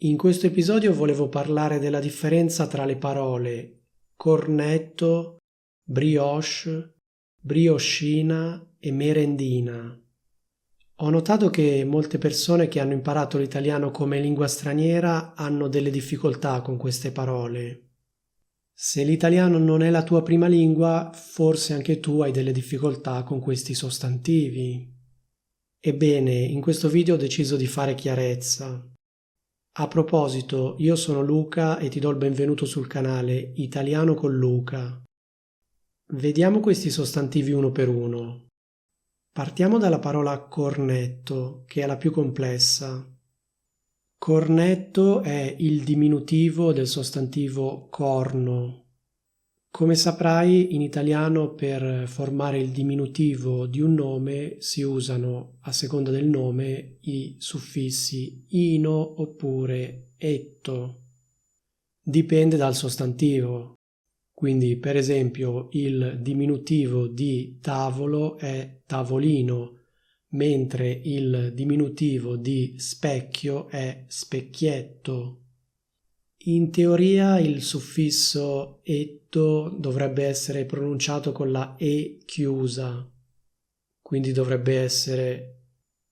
In questo episodio volevo parlare della differenza tra le parole cornetto, brioche, brioscina e merendina. Ho notato che molte persone che hanno imparato l'italiano come lingua straniera hanno delle difficoltà con queste parole. Se l'italiano non è la tua prima lingua, forse anche tu hai delle difficoltà con questi sostantivi. Ebbene, in questo video ho deciso di fare chiarezza. A proposito, io sono Luca e ti do il benvenuto sul canale Italiano con Luca. Vediamo questi sostantivi uno per uno. Partiamo dalla parola cornetto, che è la più complessa. Cornetto è il diminutivo del sostantivo corno. Come saprai, in italiano per formare il diminutivo di un nome si usano, a seconda del nome, i suffissi ino oppure etto. Dipende dal sostantivo. Quindi, per esempio, il diminutivo di tavolo è tavolino, mentre il diminutivo di specchio è specchietto. In teoria il suffisso etto dovrebbe essere pronunciato con la e chiusa, quindi dovrebbe essere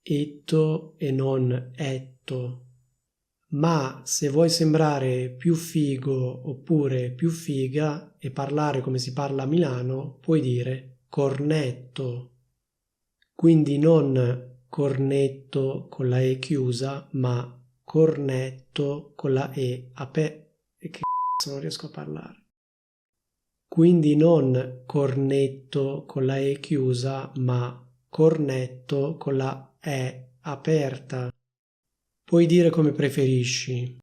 etto e non etto. Ma se vuoi sembrare più figo oppure più figa e parlare come si parla a Milano, puoi dire cornetto. Quindi non cornetto con la e chiusa, ma cornetto con la e aperta. E che cazzo, non riesco a parlare. Quindi non cornetto con la e chiusa, ma cornetto con la e aperta. Puoi dire come preferisci.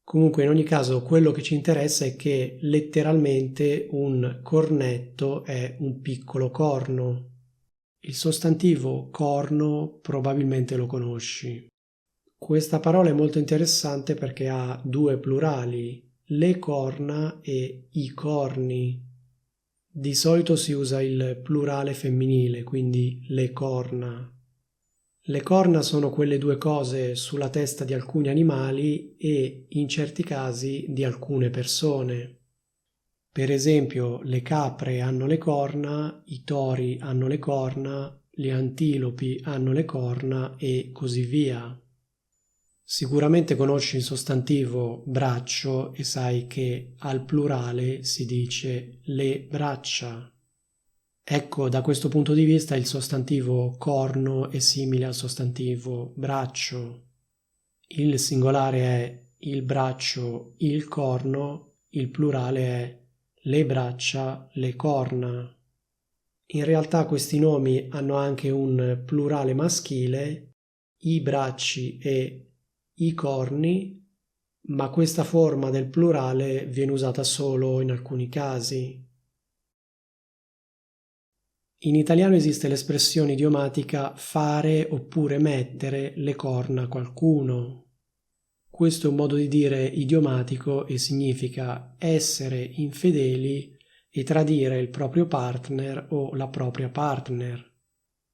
Comunque in ogni caso quello che ci interessa è che letteralmente un cornetto è un piccolo corno. Il sostantivo corno probabilmente lo conosci. Questa parola è molto interessante perché ha due plurali, le corna e i corni. Di solito si usa il plurale femminile, quindi le corna. Le corna sono quelle due cose sulla testa di alcuni animali e, in certi casi, di alcune persone. Per esempio, le capre hanno le corna, i tori hanno le corna, le antilopi hanno le corna e così via. Sicuramente conosci il sostantivo braccio e sai che al plurale si dice le braccia. Ecco, da questo punto di vista il sostantivo corno è simile al sostantivo braccio. Il singolare è il braccio, il corno, il plurale è le braccia, le corna. In realtà questi nomi hanno anche un plurale maschile, i bracci e i corni, ma questa forma del plurale viene usata solo in alcuni casi. In italiano esiste l'espressione idiomatica fare oppure mettere le corna a qualcuno. Questo è un modo di dire idiomatico e significa essere infedeli e tradire il proprio partner o la propria partner.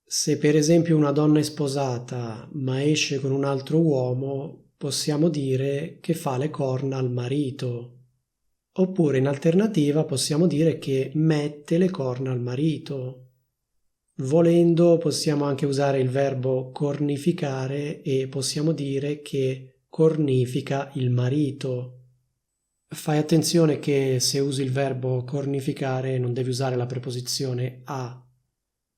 Se per esempio una donna è sposata ma esce con un altro uomo, possiamo dire che fa le corna al marito. Oppure in alternativa possiamo dire che mette le corna al marito. Volendo possiamo anche usare il verbo cornificare e possiamo dire che cornifica il marito. Fai attenzione che se usi il verbo cornificare non devi usare la preposizione a.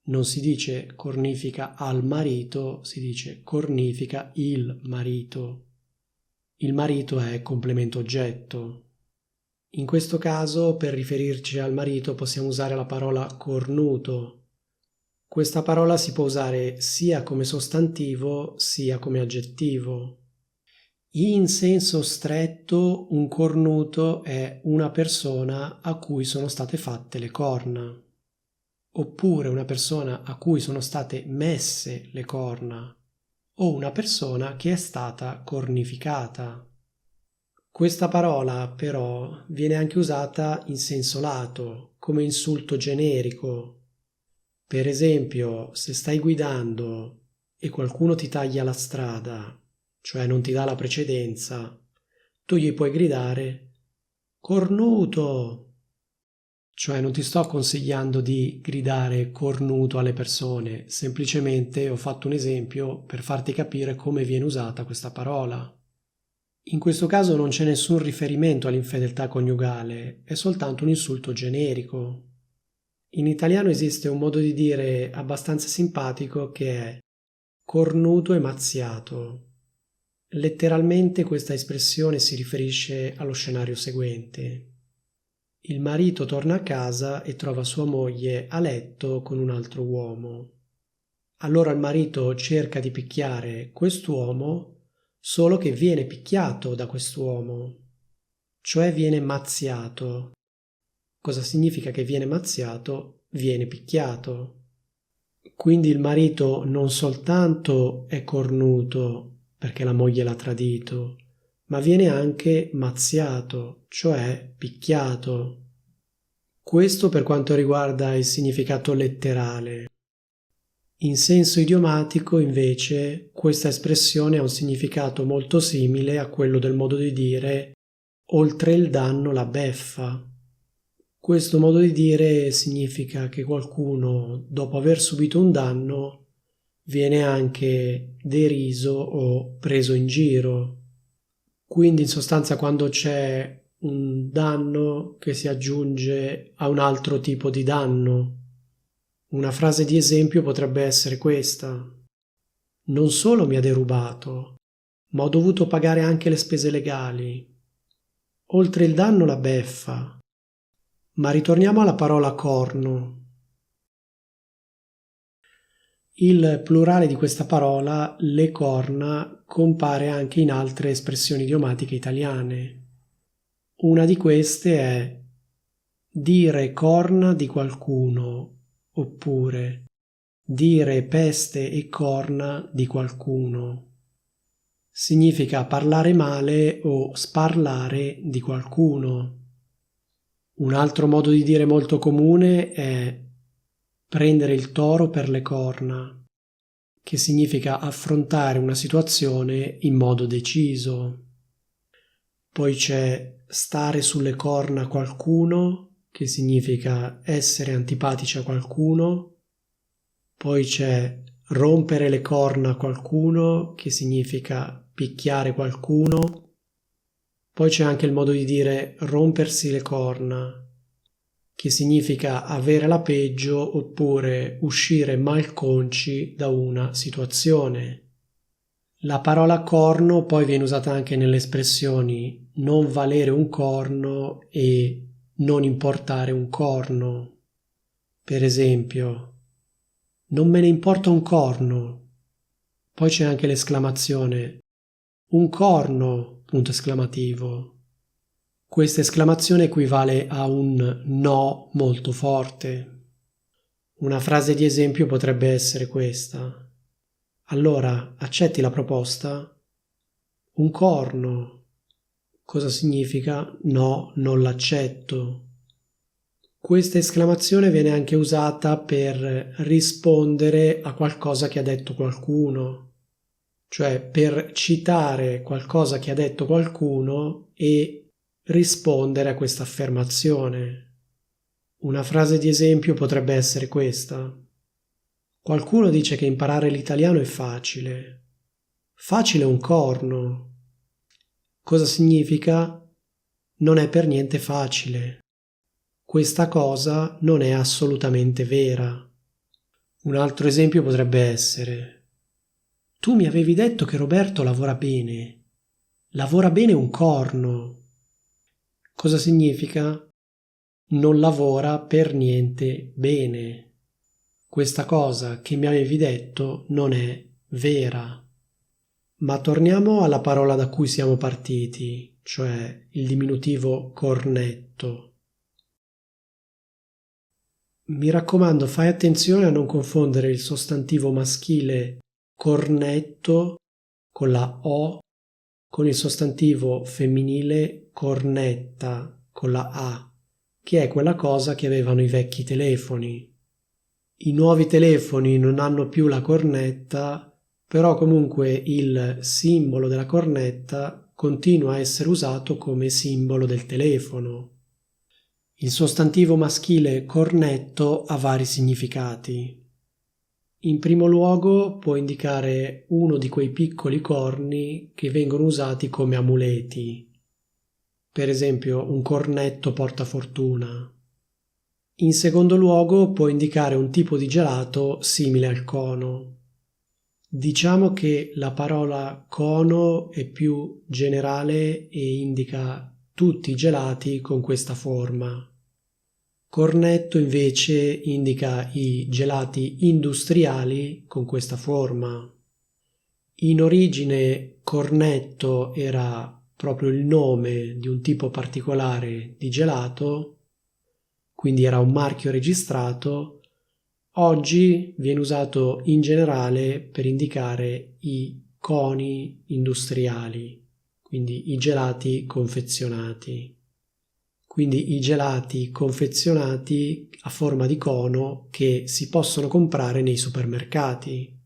Non si dice cornifica al marito, si dice cornifica il marito. Il marito è complemento oggetto. In questo caso, per riferirci al marito, possiamo usare la parola cornuto. Questa parola si può usare sia come sostantivo sia come aggettivo. In senso stretto, un cornuto è una persona a cui sono state fatte le corna, oppure una persona a cui sono state messe le corna, o una persona che è stata cornificata. Questa parola, però, viene anche usata in senso lato, come insulto generico. Per esempio, se stai guidando e qualcuno ti taglia la strada, cioè non ti dà la precedenza, tu gli puoi gridare cornuto. Cioè non ti sto consigliando di gridare cornuto alle persone, semplicemente ho fatto un esempio per farti capire come viene usata questa parola. In questo caso non c'è nessun riferimento all'infedeltà coniugale, è soltanto un insulto generico. In italiano esiste un modo di dire abbastanza simpatico che è cornuto e mazziato. Letteralmente questa espressione si riferisce allo scenario seguente. Il marito torna a casa e trova sua moglie a letto con un altro uomo. Allora il marito cerca di picchiare quest'uomo, solo che viene picchiato da quest'uomo, cioè viene mazziato. Cosa significa che viene mazziato? Viene picchiato. Quindi il marito non soltanto è cornuto perché la moglie l'ha tradito, ma viene anche mazziato, cioè picchiato. Questo per quanto riguarda il significato letterale. In senso idiomatico, invece, questa espressione ha un significato molto simile a quello del modo di dire oltre il danno la beffa. Questo modo di dire significa che qualcuno, dopo aver subito un danno, viene anche deriso o preso in giro. Quindi in sostanza quando c'è un danno che si aggiunge a un altro tipo di danno. Una frase di esempio potrebbe essere questa. Non solo mi ha derubato, ma ho dovuto pagare anche le spese legali. Oltre il danno la beffa. Ma ritorniamo alla parola corno. Il plurale di questa parola, le corna, compare anche in altre espressioni idiomatiche italiane. Una di queste è dire corna di qualcuno, oppure dire peste e corna di qualcuno. Significa parlare male o sparlare di qualcuno. Un altro modo di dire molto comune è prendere il toro per le corna, che significa affrontare una situazione in modo deciso. Poi c'è stare sulle corna a qualcuno, che significa essere antipatici a qualcuno. Poi c'è rompere le corna a qualcuno, che significa picchiare qualcuno. Poi c'è anche il modo di dire rompersi le corna, che significa avere la peggio oppure uscire malconci da una situazione. La parola corno poi viene usata anche nelle espressioni non valere un corno e non importare un corno. Per esempio, non me ne importa un corno. Poi c'è anche l'esclamazione un corno, punto esclamativo. Questa esclamazione equivale a un no molto forte. Una frase di esempio potrebbe essere questa. Allora, accetti la proposta? Un corno. Cosa significa? No, non l'accetto. Questa esclamazione viene anche usata per rispondere a qualcosa che ha detto qualcuno, cioè per citare qualcosa che ha detto qualcuno e rispondere a questa affermazione. Una frase di esempio potrebbe essere questa. Qualcuno dice che imparare l'italiano è facile. Facile è un corno. Cosa significa? Non è per niente facile. Questa cosa non è assolutamente vera. Un altro esempio potrebbe essere: tu mi avevi detto che Roberto lavora bene. Lavora bene un corno. Cosa significa? Non lavora per niente bene. Questa cosa che mi avevi detto non è vera. Ma torniamo alla parola da cui siamo partiti, cioè il diminutivo cornetto. Mi raccomando, fai attenzione a non confondere il sostantivo maschile cornetto con la O con il sostantivo femminile cornetta con la A, che è quella cosa che avevano i vecchi telefoni. I nuovi telefoni non hanno più la cornetta, però comunque il simbolo della cornetta continua a essere usato come simbolo del telefono. Il sostantivo maschile cornetto ha vari significati. In primo luogo può indicare uno di quei piccoli corni che vengono usati come amuleti. Per esempio, un cornetto porta fortuna. In secondo luogo può indicare un tipo di gelato simile al cono. Diciamo che la parola cono è più generale e indica tutti i gelati con questa forma. Cornetto invece indica i gelati industriali con questa forma. In origine cornetto era proprio il nome di un tipo particolare di gelato, quindi era un marchio registrato. Oggi viene usato in generale per indicare i coni industriali, quindi i gelati confezionati. Quindi i gelati confezionati a forma di cono che si possono comprare nei supermercati.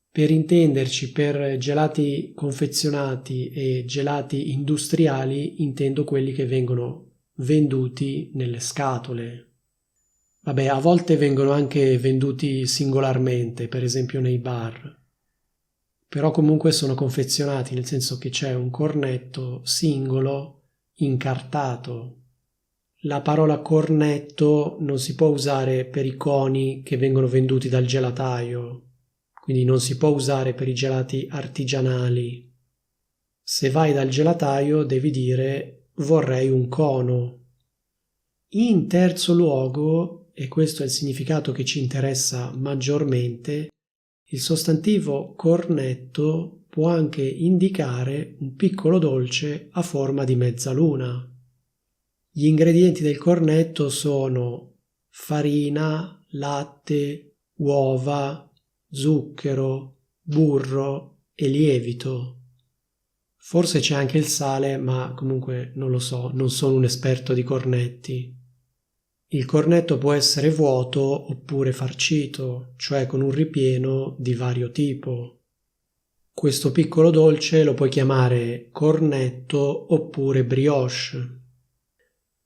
Per intenderci, per gelati confezionati e gelati industriali intendo quelli che vengono venduti nelle scatole. Vabbè, a volte vengono anche venduti singolarmente, per esempio nei bar, però comunque sono confezionati, nel senso che c'è un cornetto singolo incartato. La parola cornetto non si può usare per i coni che vengono venduti dal gelataio, quindi non si può usare per i gelati artigianali. Se vai dal gelataio devi dire vorrei un cono. In terzo luogo, e questo è il significato che ci interessa maggiormente, il sostantivo cornetto può anche indicare un piccolo dolce a forma di mezzaluna. Gli ingredienti del cornetto sono farina, latte, uova, zucchero, burro e lievito. Forse c'è anche il sale, ma comunque non lo so, non sono un esperto di cornetti. Il cornetto può essere vuoto oppure farcito, cioè con un ripieno di vario tipo. Questo piccolo dolce lo puoi chiamare cornetto oppure brioche.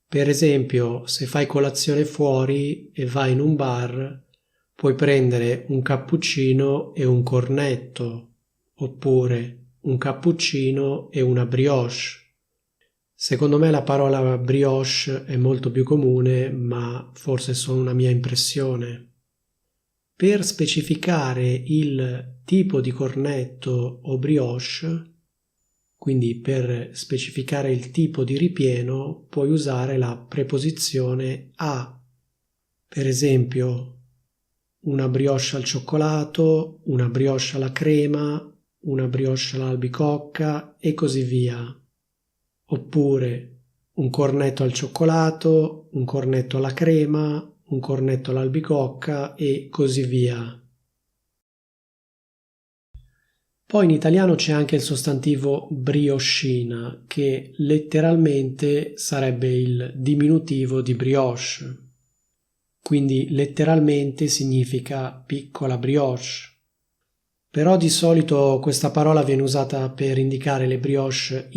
Per esempio, se fai colazione fuori e vai in un bar, puoi prendere un cappuccino e un cornetto, oppure un cappuccino e una brioche. Secondo me la parola brioche è molto più comune, ma forse è solo una mia impressione. Per specificare il tipo di cornetto o brioche, quindi per specificare il tipo di ripieno, puoi usare la preposizione a. Per esempio, una brioche al cioccolato, una brioche alla crema, una brioche all'albicocca e così via. Oppure un cornetto al cioccolato, un cornetto alla crema, un cornetto all'albicocca e così via. Poi in italiano c'è anche il sostantivo brioscina, che letteralmente sarebbe il diminutivo di brioche. Quindi letteralmente significa piccola brioche. Però di solito questa parola viene usata per indicare le brioche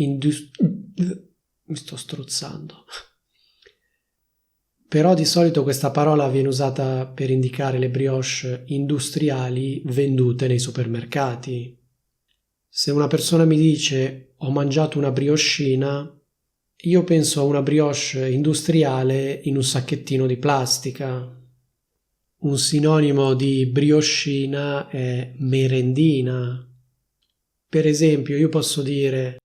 mi sto strozzando. Però di solito questa parola viene usata per indicare le brioche industriali vendute nei supermercati. Se una persona mi dice ho mangiato una brioscina, io penso a una brioche industriale in un sacchettino di plastica. Un sinonimo di brioscina è merendina. Per esempio, io posso dire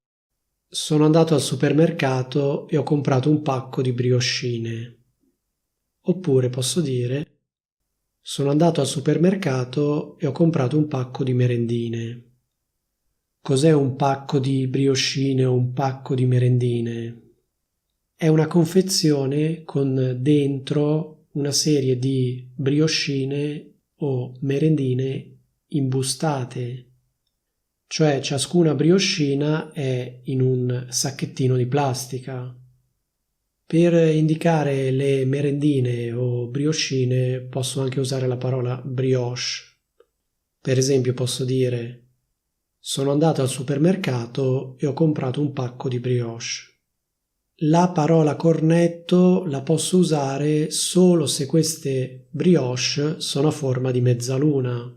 sono andato al supermercato e ho comprato un pacco di brioscine. Oppure posso dire sono andato al supermercato e ho comprato un pacco di merendine. Cos'è un pacco di brioscine o un pacco di merendine? È una confezione con dentro una serie di brioscine o merendine imbustate, cioè ciascuna brioscina è in un sacchettino di plastica. Per indicare le merendine o brioscine posso anche usare la parola brioche. Per esempio posso dire: sono andato al supermercato e ho comprato un pacco di brioche. La parola cornetto la posso usare solo se queste brioche sono a forma di mezzaluna.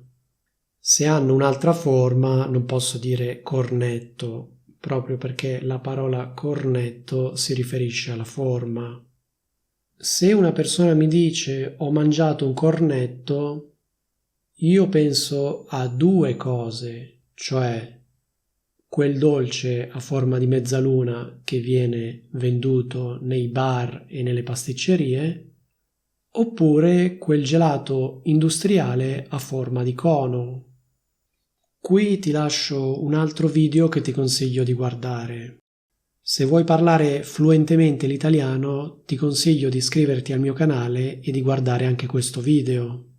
Se hanno un'altra forma non posso dire cornetto, proprio perché la parola cornetto si riferisce alla forma. Se una persona mi dice ho mangiato un cornetto, io penso a due cose, cioè quel dolce a forma di mezzaluna che viene venduto nei bar e nelle pasticcerie, oppure quel gelato industriale a forma di cono. Qui ti lascio un altro video che ti consiglio di guardare. Se vuoi parlare fluentemente l'italiano, ti consiglio di iscriverti al mio canale e di guardare anche questo video.